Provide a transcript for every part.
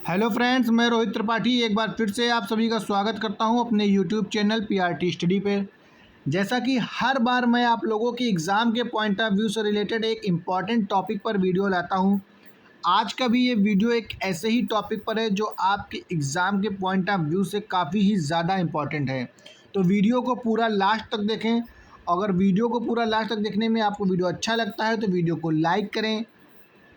Hello friends, मैं रोहित त्रिपाठी एक बार फिर से आप सभी का स्वागत करता हूं अपने यूट्यूब चैनल पीआरटी स्टडी पे। जैसा कि हर बार मैं आप लोगों की एग्ज़ाम के पॉइंट ऑफ व्यू से रिलेटेड एक इम्पॉर्टेंट टॉपिक पर वीडियो लाता हूं। आज का भी ये वीडियो एक ऐसे ही टॉपिक पर है जो आपके एग्ज़ाम के पॉइंट ऑफ व्यू से काफ़ी ही ज़्यादा इम्पॉर्टेंट है। तो वीडियो को पूरा लास्ट तक देखें। अगर वीडियो को पूरा लास्ट तक देखने में आपको वीडियो अच्छा लगता है तो वीडियो को लाइक करें।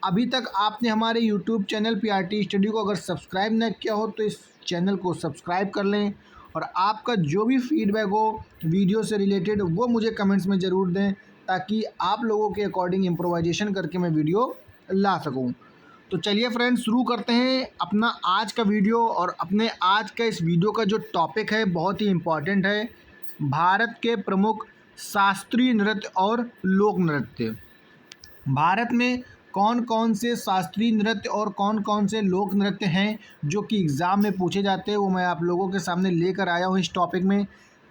अभी तक आपने हमारे यूट्यूब चैनल पीआरटी स्टडी को अगर सब्सक्राइब न किया हो तो इस चैनल को सब्सक्राइब कर लें और आपका जो भी फीडबैक हो वीडियो से रिलेटेड वो मुझे कमेंट्स में ज़रूर दें, ताकि आप लोगों के अकॉर्डिंग इम्प्रोवाइजेशन करके मैं वीडियो ला सकूं। तो चलिए फ्रेंड्स, शुरू करते हैं अपना आज का वीडियो। और अपने आज का इस वीडियो का जो टॉपिक है बहुत ही इम्पॉर्टेंट है। भारत के प्रमुख शास्त्रीय नृत्य और लोक नृत्य। भारत में कौन कौन से शास्त्रीय नृत्य और कौन कौन से लोक नृत्य हैं जो कि एग्ज़ाम में पूछे जाते हैं, वो मैं आप लोगों के सामने लेकर आया हूँ। इस टॉपिक में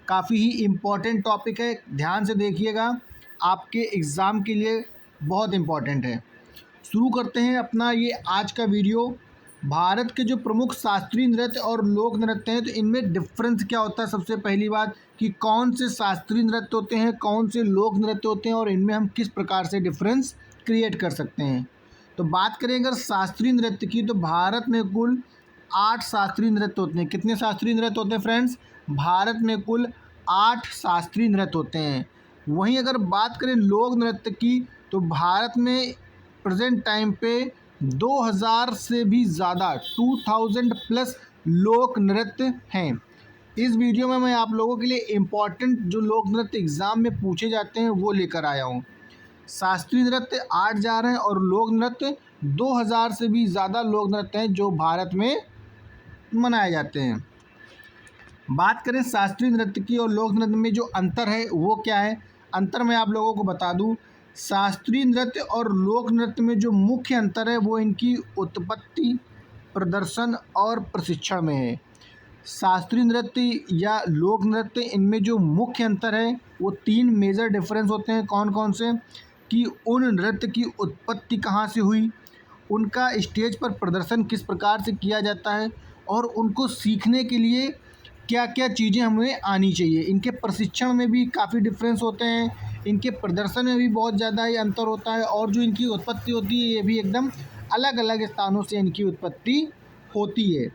काफ़ी ही इम्पोर्टेंट टॉपिक है, ध्यान से देखिएगा, आपके एग्ज़ाम के लिए बहुत इम्पोर्टेंट है। शुरू करते हैं अपना ये आज का वीडियो। भारत के जो प्रमुख शास्त्रीय नृत्य और लोक नृत्य हैं तो इनमें डिफरेंस क्या होता है। सबसे पहली बात कि कौन से शास्त्रीय नृत्य होते हैं, कौन से लोक नृत्य होते हैं और इनमें हम किस प्रकार से डिफरेंस क्रिएट कर सकते हैं। तो बात करें अगर शास्त्रीय नृत्य की, तो भारत में कुल 8 शास्त्रीय नृत्य होते हैं। कितने शास्त्रीय नृत्य होते हैं फ्रेंड्स? भारत में कुल 8 शास्त्रीय नृत्य होते हैं। वहीं अगर बात करें लोक नृत्य की, तो भारत में प्रेजेंट टाइम पे 2000 से भी ज़्यादा 2000 प्लस लोक नृत्य हैं। इस वीडियो में मैं आप लोगों के लिए इम्पॉर्टेंट जो लोक नृत्य एग्ज़ाम में पूछे जाते हैं वो लेकर आया हूँ। शास्त्रीय नृत्य 8 जा रहे हैं और लोक नृत्य 2000 से भी ज़्यादा लोक नृत्य हैं जो भारत में मनाए जाते हैं। बात करें शास्त्रीय नृत्य की और लोक नृत्य में जो अंतर है वो क्या है, अंतर मैं आप लोगों को बता दूं। शास्त्रीय नृत्य और लोक नृत्य में जो मुख्य अंतर है वो इनकी उत्पत्ति, प्रदर्शन और प्रशिक्षण में है। शास्त्रीय नृत्य या लोक नृत्य, इनमें जो मुख्य अंतर है वो 3 मेजर डिफरेंस होते हैं। कौन कौन से? कि उन नृत्य की उत्पत्ति कहाँ से हुई, उनका स्टेज पर प्रदर्शन किस प्रकार से किया जाता है और उनको सीखने के लिए क्या क्या चीज़ें हमें आनी चाहिए। इनके प्रशिक्षण में भी काफ़ी डिफरेंस होते हैं, इनके प्रदर्शन में भी बहुत ज़्यादा ही अंतर होता है और जो इनकी उत्पत्ति होती है ये भी एकदम अलग अलग स्थानों से इनकी उत्पत्ति होती है।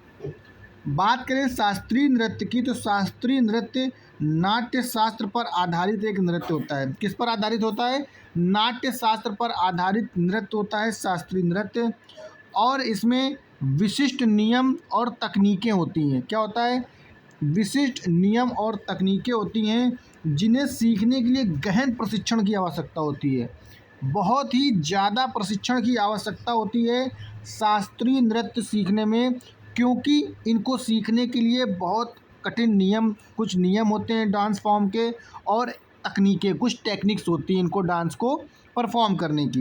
बात करें शास्त्रीय नृत्य की, तो शास्त्रीय नृत्य नाट्य शास्त्र पर आधारित एक नृत्य होता है। किस पर आधारित होता है? नाट्य शास्त्र पर आधारित नृत्य होता है शास्त्रीय नृत्य। और इसमें विशिष्ट नियम और तकनीकें होती हैं। क्या होता है? विशिष्ट नियम और तकनीकें होती हैं जिन्हें सीखने के लिए गहन प्रशिक्षण की आवश्यकता होती है। बहुत ही ज़्यादा प्रशिक्षण की आवश्यकता होती है शास्त्रीय नृत्य सीखने में, क्योंकि इनको सीखने के लिए बहुत कठिन नियम, कुछ नियम होते हैं डांस फॉर्म के, और तकनीकें, कुछ टेक्निक्स होती हैं इनको डांस को परफॉर्म करने की।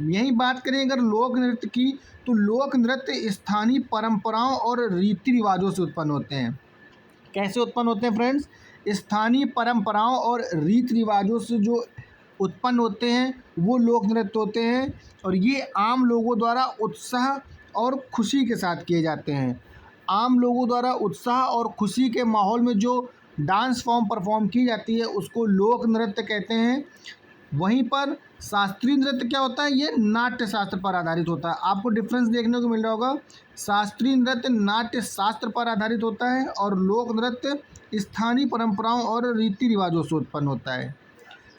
यही बात करें अगर लोक नृत्य की, तो लोक नृत्य स्थानीय परंपराओं और रीति रिवाजों से उत्पन्न होते हैं। कैसे उत्पन्न होते हैं फ्रेंड्स? स्थानीय परंपराओं और रीति रिवाजों से जो उत्पन्न होते हैं वो लोक नृत्य होते हैं, और ये आम लोगों द्वारा उत्साह और खुशी के साथ किए जाते हैं। आम लोगों द्वारा उत्साह और खुशी के माहौल में जो डांस फॉर्म परफॉर्म की जाती है उसको लोक नृत्य कहते हैं। वहीं पर शास्त्रीय नृत्य क्या होता है? ये नाट्य शास्त्र पर आधारित होता है। आपको डिफरेंस देखने को मिल रहा होगा। शास्त्रीय नृत्य नाट्य शास्त्र पर आधारित होता है और लोक नृत्य स्थानीय परंपराओं और रीति रिवाजों से उत्पन्न होता है।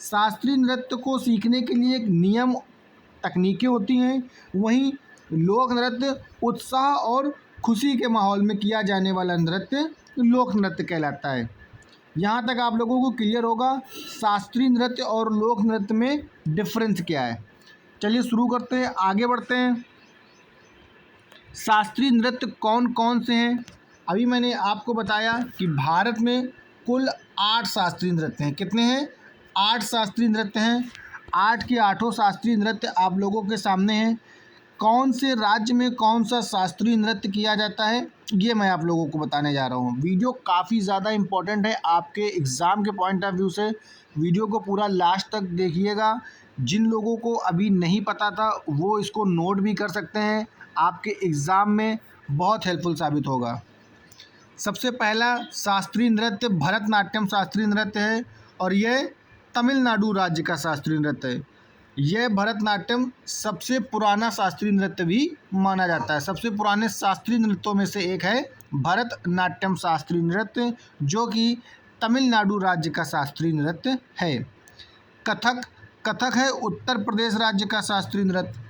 शास्त्रीय नृत्य को सीखने के लिए एक नियम, तकनीकें होती हैं। वहीं लोक नृत्य उत्साह और खुशी के माहौल में किया जाने वाला नृत्य लोक नृत्य कहलाता है। यहाँ तक आप लोगों को क्लियर होगा शास्त्रीय नृत्य और लोक नृत्य में डिफरेंस क्या है। चलिए शुरू करते हैं, आगे बढ़ते हैं। शास्त्रीय नृत्य कौन कौन से हैं? अभी मैंने आपको बताया कि भारत में कुल 8 शास्त्रीय नृत्य हैं। कितने हैं? 8 शास्त्रीय नृत्य हैं। 8 के 8 शास्त्रीय नृत्य आप लोगों के सामने हैं। कौन से राज्य में कौन सा शास्त्रीय नृत्य किया जाता है ये मैं आप लोगों को बताने जा रहा हूँ। वीडियो काफ़ी ज़्यादा इम्पोर्टेंट है आपके एग्ज़ाम के पॉइंट ऑफ व्यू से। वीडियो को पूरा लास्ट तक देखिएगा। जिन लोगों को अभी नहीं पता था वो इसको नोट भी कर सकते हैं। आपके एग्ज़ाम में बहुत हेल्पफुल साबित होगा। सबसे पहला शास्त्रीय नृत्य भरतनाट्यम शास्त्रीय नृत्य है और यह तमिलनाडु राज्य का शास्त्रीय नृत्य है। यह भरतनाट्यम सबसे पुराना शास्त्रीय नृत्य भी माना जाता है। सबसे पुराने शास्त्रीय नृत्यों में से एक है भरतनाट्यम शास्त्रीय नृत्य, जो कि तमिलनाडु राज्य का शास्त्रीय नृत्य है। कथक है उत्तर प्रदेश राज्य का शास्त्रीय नृत्य।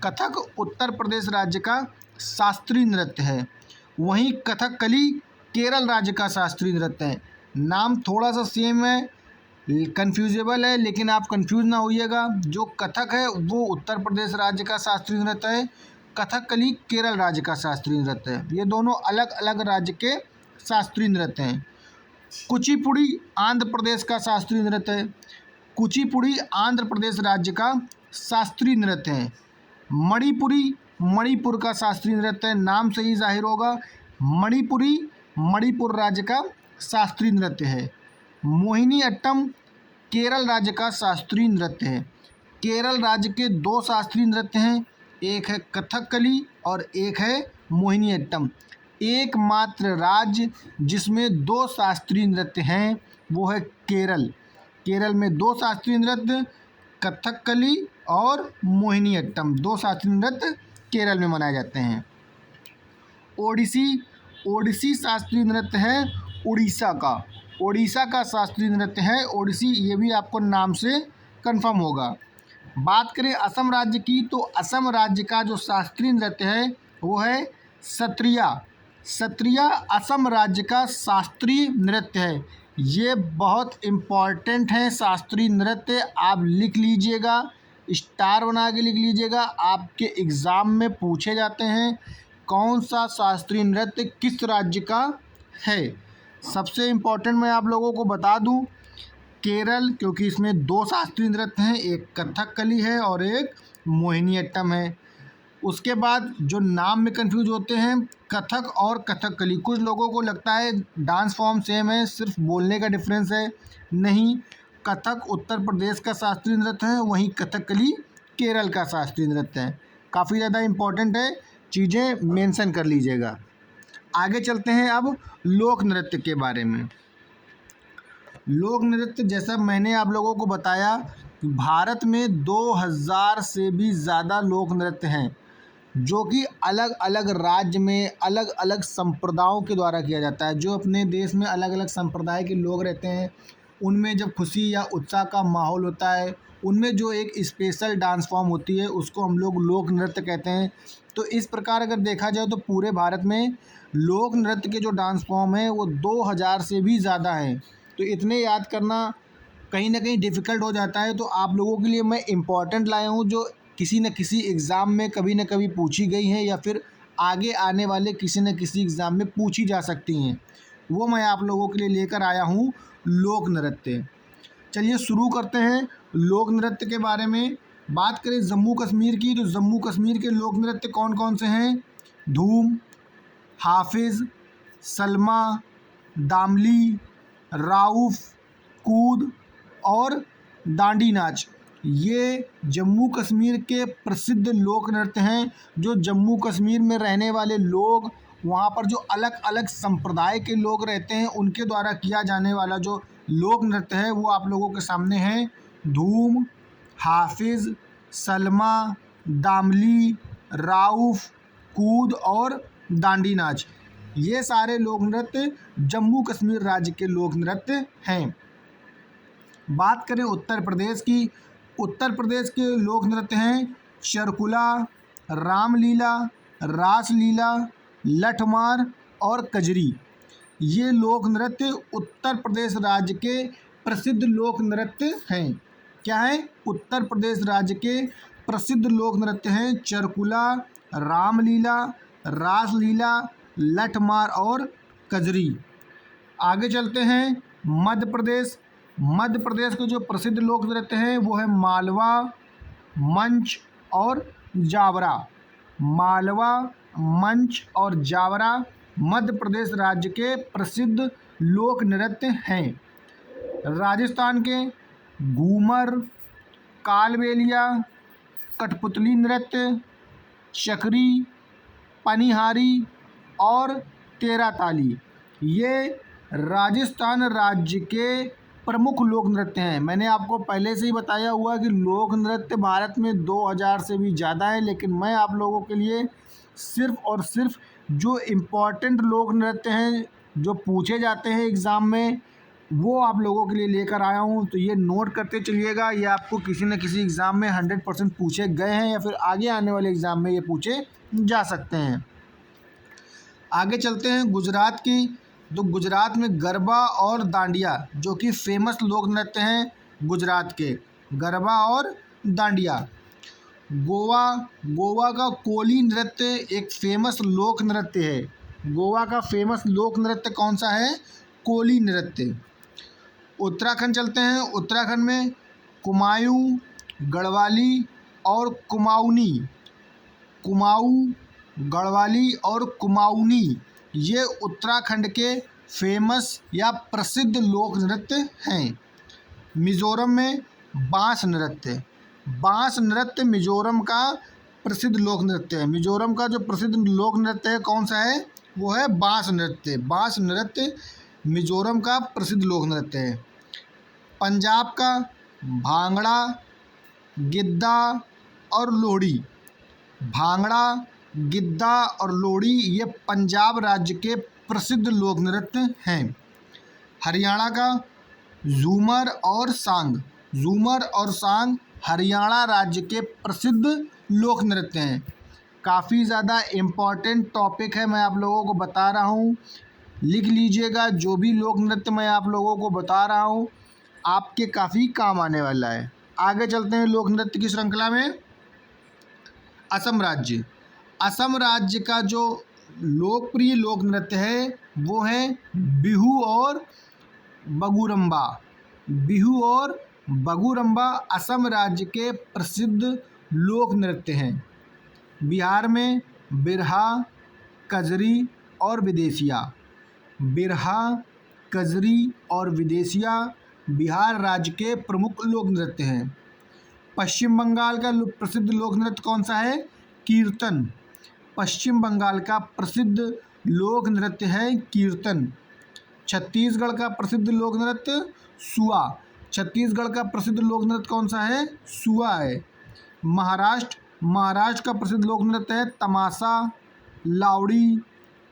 कथक उत्तर प्रदेश राज्य का शास्त्रीय नृत्य है। वहीं कथकली केरल राज्य का शास्त्रीय नृत्य है। नाम थोड़ा सा सेम है, कन्फ्यूजेबल है, लेकिन आप कंफ्यूज ना होइएगा। जो कथक है वो उत्तर प्रदेश राज्य का शास्त्रीय नृत्य है, कथकली केरल राज्य का शास्त्रीय नृत्य है। ये दोनों अलग अलग राज्य के शास्त्रीय नृत्य हैं। कुचिपुड़ी आंध्र प्रदेश का शास्त्रीय नृत्य है। कुचिपुड़ी आंध्र प्रदेश राज्य का शास्त्रीय नृत्य है। मणिपुरी मणिपुर का शास्त्रीय नृत्य है। नाम से ही जाहिर होगा, मणिपुरी मणिपुर राज्य का शास्त्रीय नृत्य है। मोहिनी अट्टम केरल राज्य का शास्त्रीय नृत्य है। केरल राज्य के दो शास्त्रीय नृत्य हैं, एक है कथकली और एक है मोहिनी अट्टम। एकमात्र राज्य जिसमें दो शास्त्रीय नृत्य हैं वो है केरल। केरल में दो शास्त्रीय नृत्य कथकली और मोहिनी अट्टम, दो शास्त्रीय नृत्य केरल में मनाए जाते हैं। ओडिसी शास्त्रीय नृत्य है उड़ीसा का। ओडिशा का शास्त्रीय नृत्य है ओडिसी, ये भी आपको नाम से कंफर्म होगा। बात करें असम राज्य की, तो असम राज्य का जो शास्त्रीय नृत्य है वो है सत्रिया। सत्रिया असम राज्य का शास्त्रीय नृत्य है। ये बहुत इम्पॉर्टेंट है शास्त्रीय नृत्य, आप लिख लीजिएगा, स्टार बना के लिख लीजिएगा। आपके एग्ज़ाम में पूछे जाते हैं कौन सा शास्त्रीय नृत्य किस राज्य का है। सबसे इम्पोर्टेंट मैं आप लोगों को बता दूं, केरल, क्योंकि इसमें दो शास्त्रीय नृत्य हैं, एक कथकली है और एक मोहिनी अट्टम है। उसके बाद जो नाम में कंफ्यूज होते हैं, कथक और कथकली, कुछ लोगों को लगता है डांस फॉर्म सेम है, सिर्फ बोलने का डिफरेंस है। नहीं, कथक उत्तर प्रदेश का शास्त्रीय नृत्य है, वहीं कथकली केरल का शास्त्रीय नृत्य है। काफ़ी ज़्यादा इम्पोर्टेंट है, चीज़ें मेंशन कर लीजिएगा। आगे चलते हैं अब लोक नृत्य के बारे में। लोक नृत्य, जैसा मैंने आप लोगों को बताया, भारत में 2000 से भी ज़्यादा लोक नृत्य हैं, जो कि अलग अलग राज्य में अलग अलग संप्रदायों के द्वारा किया जाता है। जो अपने देश में अलग अलग संप्रदाय के लोग रहते हैं, उनमें जब खुशी या उत्साह का माहौल होता है, उनमें जो एक स्पेशल डांस फॉर्म होती है उसको हम लोग लोक नृत्य कहते हैं। तो इस प्रकार अगर देखा जाए तो पूरे भारत में लोक नृत्य के जो डांस फॉर्म हैं वो 2000 से भी ज़्यादा हैं। तो इतने याद करना कहीं ना कहीं डिफ़िकल्ट हो जाता है। तो आप लोगों के लिए मैं इम्पॉर्टेंट लाया हूँ, जो किसी न किसी एग्ज़ाम में कभी न कभी पूछी गई हैं या फिर आगे आने वाले किसी न किसी एग्ज़ाम में पूछी जा सकती हैं, वो मैं आप लोगों के लिए लेकर आया हूँ लोक नृत्य। चलिए शुरू करते हैं लोक नृत्य के बारे में। बात करें जम्मू कश्मीर की, तो जम्मू कश्मीर के लोक नृत्य कौन कौन से हैं? धूम, हाफिज़, सलमा, दामली, राउफ़, कूद और डांडी नाच। ये जम्मू कश्मीर के प्रसिद्ध लोक नृत्य हैं। जो जम्मू कश्मीर में रहने वाले लोग, वहाँ पर जो अलग अलग संप्रदाय के लोग रहते हैं, उनके द्वारा किया जाने वाला जो लोक नृत्य है वो आप लोगों के सामने है। धूम, हाफिज़, सलमा, दामली, राउफ़, कूद और डांडी नाच, ये सारे लोक नृत्य जम्मू कश्मीर राज्य के लोक नृत्य हैं। बात करें उत्तर प्रदेश की, उत्तर प्रदेश के लोक नृत्य हैं चरकुला, रामलीला, रासलीला, लठमार और कजरी। ये लोक नृत्य उत्तर प्रदेश राज्य के प्रसिद्ध लोक नृत्य हैं। क्या है? उत्तर प्रदेश राज्य के प्रसिद्ध लोक नृत्य हैं चरकुला, रामलीला, रासलीला, लठमार और कजरी। आगे चलते हैं मध्य प्रदेश। मध्य प्रदेश के जो प्रसिद्ध लोक नृत्य हैं वो है मालवा, मंच और जावरा। मालवा, मंच और जावरा मध्य प्रदेश राज्य के प्रसिद्ध लोक नृत्य हैं। राजस्थान के घूमर, कालबेलिया, कठपुतली नृत्य, चकरी, पनिहारी और तेरा ताली, ये राजस्थान राज्य के प्रमुख लोक नृत्य हैं। मैंने आपको पहले से ही बताया हुआ कि लोक नृत्य भारत में 2000 से भी ज़्यादा है, लेकिन मैं आप लोगों के लिए सिर्फ़ और सिर्फ जो इम्पोर्टेंट लोक नृत्य हैं, जो पूछे जाते हैं एग्ज़ाम में, वो आप लोगों के लिए लेकर आया हूँ। तो ये नोट करते चलिएगा, ये आपको किसी न किसी एग्ज़ाम में 100% पूछे गए हैं या फिर आगे आने वाले एग्ज़ाम में ये पूछे जा सकते हैं। आगे चलते हैं गुजरात की। तो गुजरात में गरबा और डांडिया जो कि फेमस लोक नृत्य हैं गुजरात के, गरबा और डांडिया। गोवा का कोली नृत्य एक फेमस लोक नृत्य है। गोवा का फेमस लोक नृत्य कौन सा है? कोली नृत्य। उत्तराखंड चलते हैं। उत्तराखंड में कुमाऊँ, गढ़वाली और कुमाऊनी, गढ़वाली और कुमाऊनी, ये उत्तराखंड के फेमस या प्रसिद्ध लोक नृत्य हैं। मिज़ोरम में बांस नृत्य मिज़ोरम का प्रसिद्ध लोक नृत्य है। मिज़ोरम का जो प्रसिद्ध लोक नृत्य है कौन सा है? वो है बांस नृत्य मिज़ोरम का प्रसिद्ध लोक नृत्य है। पंजाब का भांगड़ा, गिद्दा और लोहड़ी, ये पंजाब राज्य के प्रसिद्ध लोक नृत्य हैं। हरियाणा का झूमर और सांग हरियाणा राज्य के प्रसिद्ध लोक नृत्य हैं। काफ़ी ज़्यादा इम्पॉर्टेंट टॉपिक है, मैं आप लोगों को बता रहा हूँ, लिख लीजिएगा। जो भी लोक नृत्य मैं आप लोगों को बता रहा हूँ आपके काफ़ी काम आने वाला है। आगे चलते हैं लोक नृत्य की श्रृंखला में। असम राज्य का जो लोकप्रिय लोक नृत्य है वो है बिहू और बगुरम्बा असम राज्य के प्रसिद्ध लोक नृत्य हैं। बिहार में बिरहा, कजरी और विदेशिया बिहार राज्य के प्रमुख लोक नृत्य हैं। पश्चिम बंगाल का प्रसिद्ध लोक नृत्य कौन सा है? कीर्तन। पश्चिम बंगाल का प्रसिद्ध लोक नृत्य है कीर्तन। छत्तीसगढ़ का प्रसिद्ध लोक नृत्य सुआ। छत्तीसगढ़ का प्रसिद्ध लोक नृत्य कौन सा है? सुआ है। महाराष्ट्र का प्रसिद्ध लोक नृत्य है तमाशा, लावड़ी,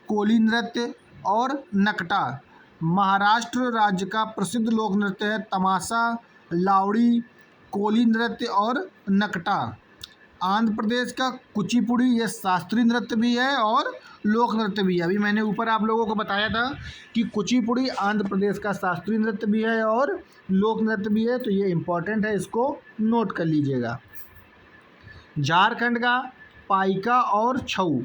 कोली नृत्य और नकटा। महाराष्ट्र राज्य का प्रसिद्ध लोक नृत्य है तमाशा, लावड़ी, कोली नृत्य और नकटा। आंध्र प्रदेश का कुचिपुड़ी, ये शास्त्रीय नृत्य भी है और लोक नृत्य भी है। अभी मैंने ऊपर आप लोगों को बताया था कि कुचिपुड़ी आंध्र प्रदेश का शास्त्रीय नृत्य भी है और लोक नृत्य भी है, तो ये इम्पोर्टेंट है, इसको नोट कर लीजिएगा। झारखंड का पाइका और छऊ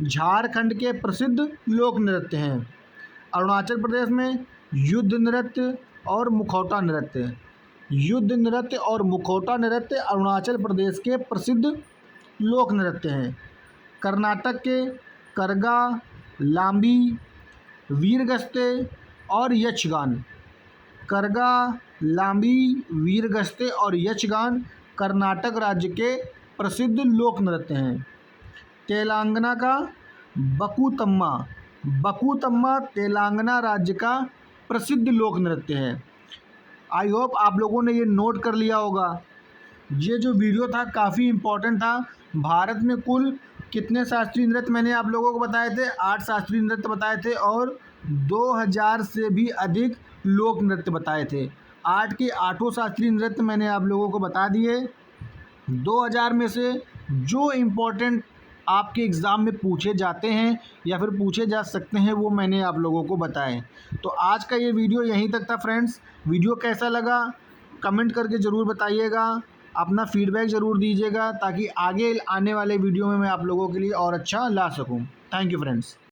झारखंड के प्रसिद्ध लोक नृत्य हैं। अरुणाचल प्रदेश में युद्ध नृत्य और मुखौटा नृत्य अरुणाचल प्रदेश के प्रसिद्ध लोक नृत्य हैं। कर्नाटक के करगा, लांबी, वीरगस्ते और यक्षगान कर्नाटक राज्य के प्रसिद्ध लोक नृत्य हैं। तेलंगाना का बकुतम्मा तेलंगाना राज्य का प्रसिद्ध लोक नृत्य है। आई होप आप लोगों ने ये नोट कर लिया होगा। ये जो वीडियो था काफ़ी इम्पोर्टेंट था। भारत में कुल कितने शास्त्रीय नृत्य मैंने आप लोगों को बताए थे? 8 शास्त्रीय नृत्य बताए थे और 2000 से भी अधिक लोक नृत्य बताए थे। 8 के 8 शास्त्रीय नृत्य मैंने आप लोगों को बता दिए। 2000 में से जो इम्पोर्टेंट आपके एग्ज़ाम में पूछे जाते हैं या फिर पूछे जा सकते हैं वो मैंने आप लोगों को बताएं। तो आज का ये वीडियो यहीं तक था फ्रेंड्स। वीडियो कैसा लगा कमेंट करके ज़रूर बताइएगा, अपना फीडबैक ज़रूर दीजिएगा ताकि आगे आने वाले वीडियो में मैं आप लोगों के लिए और अच्छा ला सकूं। Thank you friends.